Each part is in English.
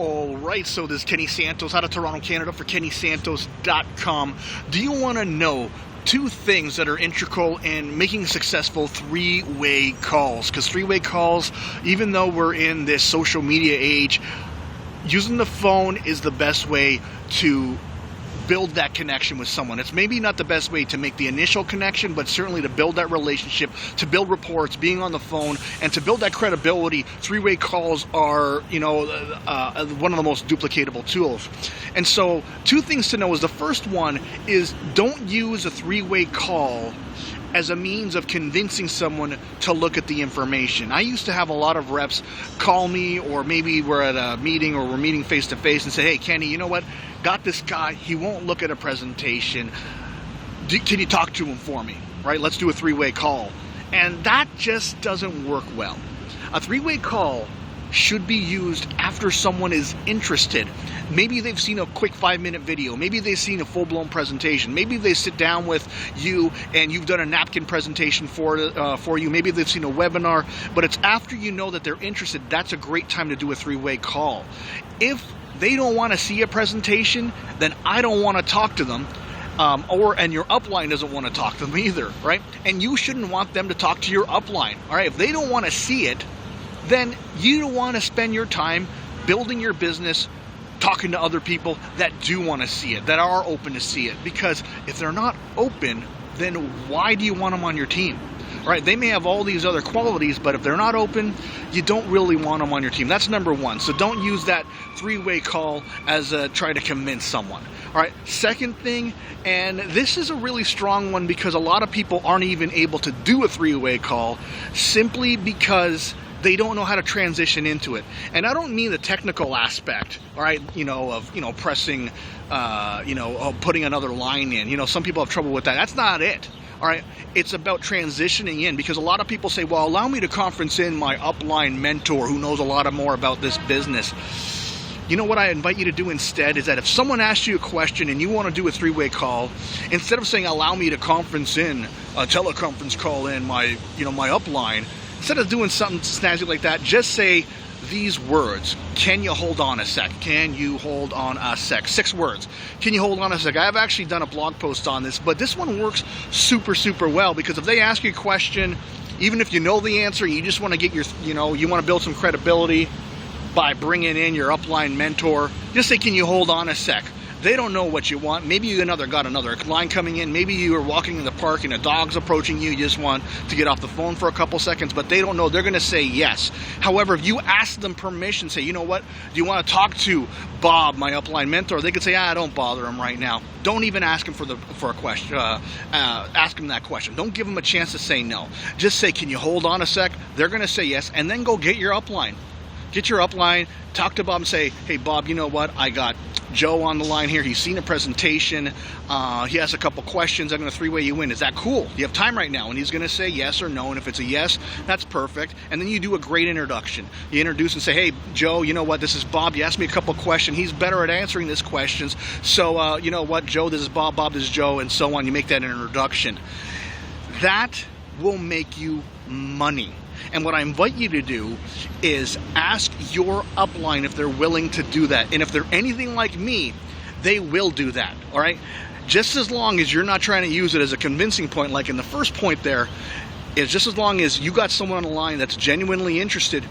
Alright, so this is Kenny Santos out of Toronto, Canada for KennySantos.com. Do you want to know two things that are integral in making successful three-way calls? Because three-way calls, even though we're in this social media age, using the phone is the best way to build that connection with someone. It's maybe not the best way to make the initial connection, but certainly to build that relationship, to build reports, being on the phone, and to build that credibility. Three-way calls are, one of the most duplicatable tools. And so, two things to know is the first one is don't use a three-way call as a means of convincing someone to look at the information. I used to have a lot of reps call me, or maybe we're at a meeting or we're meeting face to face and say, hey Kenny, you know what, got this guy, he won't look at a presentation, can you talk to him for me, right? Let's do a three-way call. And that just doesn't work well. A three-way call should be used after someone is interested. Maybe they've seen a quick 5-minute video. Maybe they've seen a full-blown presentation. Maybe they sit down with you and you've done a napkin presentation for you. Maybe they've seen a webinar. But it's after you know that they're interested, that's a great time to do a three-way call. If they don't want to see a presentation, then I don't want to talk to them. And your upline doesn't want to talk to them either, right? And you shouldn't want them to talk to your upline, all right? If they don't want to see it, then you don't want to spend your time building your business, talking to other people that do want to see it, that are open to see it. Because if they're not open, then why do you want them on your team? Right? They may have all these other qualities, but if they're not open, you don't really want them on your team. That's number one. So don't use that three-way call as try to convince someone. All right. Second thing, and this is a really strong one because a lot of people aren't even able to do a three-way call simply because they don't know how to transition into it. And I don't mean the technical aspect, all right, of pressing, putting another line in. Some people have trouble with that. That's not it. All right, it's about transitioning in, because a lot of people say, well, allow me to conference in my upline mentor who knows a lot more about this business. You know what I invite you to do instead is that if someone asks you a question and you want to do a three-way call, instead of saying, allow me to conference in, a teleconference call in my upline, instead of doing something snazzy like that, just say these words. Can you hold on a sec? Can you hold on a sec? 6 words. Can you hold on a sec? I've actually done a blog post on this, but this one works super, super well, because if they ask you a question, even if you know the answer, you just want to get you want to build some credibility by bringing in your upline mentor, just say, can you hold on a sec? They don't know what you want. Maybe you got another client coming in. Maybe you are walking in the park and a dog's approaching you. You just want to get off the phone for a couple seconds, but they don't know. They're going to say yes. However, if you ask them permission, say, you know what, do you want to talk to Bob, my upline mentor? They could say, don't bother him right now. Don't even ask him for a question. Ask him that question. Don't give him a chance to say no. Just say, can you hold on a sec? They're going to say yes, and then go get your upline. Get your upline, talk to Bob and say, hey Bob, you know what, I got Joe on the line here. He's seen a presentation. He has a couple questions. I'm going to three-way you in. Is that cool? You have time right now? And he's going to say yes or no. And if it's a yes, that's perfect. And then you do a great introduction. You introduce and say, hey, Joe, you know what? This is Bob. You asked me a couple questions. He's better at answering these questions. So, you know what, Joe, this is Bob. Bob, this is Joe, and so on. You make that introduction. That will make you money. And what I invite you to do is ask your upline if they're willing to do that. And if they're anything like me, they will do that, all right? Just as long as you're not trying to use it as a convincing point, like in the first point there, is just as long as you got someone on the line that's genuinely interested,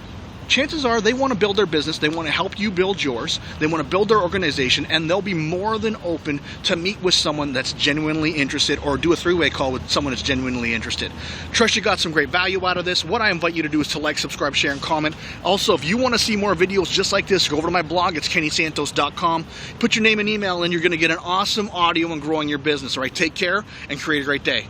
chances are they want to build their business, they want to help you build yours, they want to build their organization, and they'll be more than open to meet with someone that's genuinely interested, or do a three-way call with someone that's genuinely interested. Trust you got some great value out of this. What I invite you to do is to like, subscribe, share, and comment. Also, if you want to see more videos just like this, go over to my blog. It's KennySantos.com. Put your name and email in. You're going to get an awesome audio on growing your business. All right, take care and create a great day.